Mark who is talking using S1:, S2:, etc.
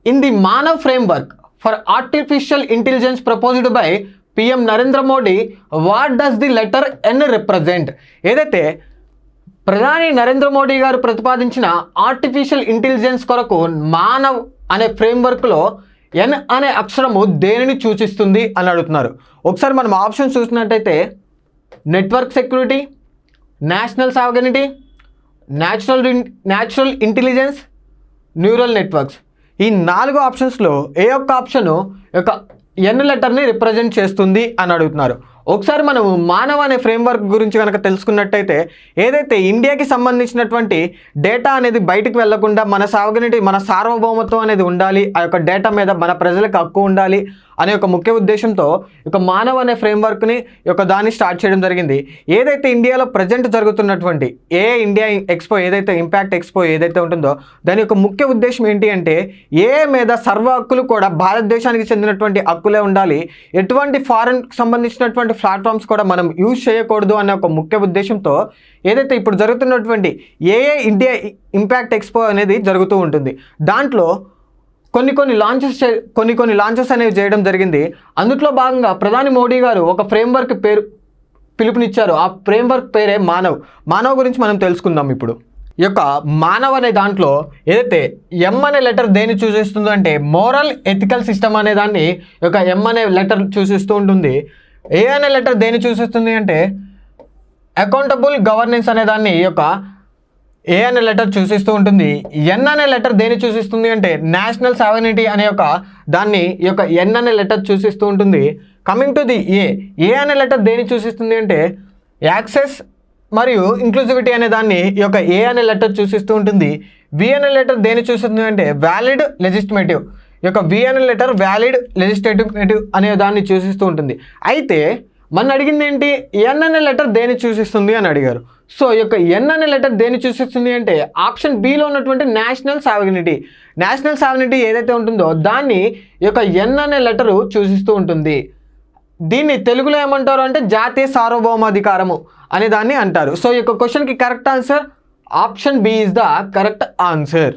S1: In the Manav framework for artificial intelligence proposed by PM Narendra Modi, what does the letter N represent? ఏదైతే ప్రధాని నరేంద్ర మోడీ గారు ప్రతిపాదించిన artificial intelligence కొరకు మానవ్ అనే ఫ్రేమ్వర్క్లో ఎన్ అనే అక్షరము దేనిని సూచిస్తుంది అని అడుగుతున్నారు. ఒకసారి మనం ఆప్షన్ చూసినట్టయితే network security, national sovereignty, natural intelligence, neural networks. ఈ 4 ఆప్షన్స్లో ఏ ఒక్క ఆప్షను యొక్క ఎన్ లెటర్ని రిప్రజెంట్ చేస్తుంది అని అడుగుతున్నారు. ఒకసారి మనము మానవ్ అనే ఫ్రేమ్వర్క్ గురించి కనుక తెలుసుకున్నట్టయితే ఏదైతే ఇండియాకి సంబంధించినటువంటి డేటా అనేది బయటకు వెళ్లకుండా మన సావగనిటీ, మన సార్వభౌమత్వం అనేది ఉండాలి, ఆ యొక్క డేటా మీద మన ప్రజలకు హక్కు ఉండాలి అనే ఒక ముఖ్య ఉద్దేశంతో ఒక మానవ్ అనే ఫ్రేమ్వర్క్ని దాన్ని స్టార్ట్ చేయడం జరిగింది. ఏదైతే ఇండియాలో ప్రజెంట్ జరుగుతున్నటువంటి ఇండియా ఎక్స్పో ఏదైతే ఇంపాక్ట్ ఎక్స్పో ఏదైతే ఉంటుందో దాని యొక్క ముఖ్య ఉద్దేశం ఏంటి అంటే మీద సర్వ హక్కులు కూడా భారతదేశానికి చెందినటువంటి హక్కులే ఉండాలి, ఎటువంటి ఫారెన్ సంబంధించినటువంటి ప్లాట్ఫామ్స్ కూడా మనం యూజ్ చేయకూడదు అనే ఒక ముఖ్య ఉద్దేశంతో ఏదైతే ఇప్పుడు జరుగుతున్నటువంటి ఇండియా ఇంపాక్ట్ ఎక్స్పో అనేది జరుగుతూ ఉంటుంది. దాంట్లో కొన్ని లాంచెస్ అనేవి చేయడం జరిగింది. అందులో భాగంగా ప్రధాని మోడీ గారు ఒక ఫ్రేమ్వర్క్ పిలుపునిచ్చారు. ఆ ఫ్రేమ్వర్క్ పేరే మానవ్ గురించి మనం తెలుసుకుందాం. ఇప్పుడు ఈ యొక్క మానవ్ అనే దాంట్లో ఏదైతే ఎం అనే లెటర్ దేన్ని సూచిస్తుందో అంటే మోరల్ ఎథికల్ సిస్టమ్ అనే దాన్ని ఎం అనే లెటర్ సూచిస్తూ ఉంటుంది. ఏ అనే లెటర్ దేన్ని సూచిస్తుంది అంటే అకౌంటబుల్ గవర్నెన్స్ అనే దాన్ని ఏ అనే లెటర్ సూచిస్తూ ఉంటుంది. ఎన్ అనే లెటర్ దేన్ని సూచిస్తుంది అంటే నేషనల్ సావెనిటీ అనే దాన్ని ఎన్ అనే లెటర్ సూచిస్తూ ఉంటుంది. కమింగ్ టు ది ఏ అనే లెటర్ దేన్ని సూచిస్తుంది అంటే యాక్సెస్ మరియు ఇంక్లూజివిటీ అనే దాన్ని ఏ అనే లెటర్ సూచిస్తూ ఉంటుంది. వి అనే లెటర్ దేన్ని సూచిస్తుంది అంటే వ్యాలిడ్ లెజిస్టిమేటివ్, వి అనే లెటర్ వ్యాలిడ్ లెజిస్లేటివ్ అనే దాన్ని సూచిస్తూ ఉంటుంది. అయితే మన అడిగింది ఏంటి, ఎన్ అనే లెటర్ దేన్ని సూచిస్తుంది అని అడిగారు. సో ఎన్ అనే లెటర్ దేన్ని సూచిస్తుంది అంటే ఆప్షన్ బిలో ఉన్నటువంటి నేషనల్ సావెనిటీ ఏదైతే ఉంటుందో దాన్ని ఎన్ అనే లెటరు సూచిస్తూ ఉంటుంది. దీన్ని తెలుగులో ఏమంటారు అంటే జాతీయ సార్వభౌమాధికారము అనే దాన్ని అంటారు. సో క్వశ్చన్కి correct answer option B is the correct answer.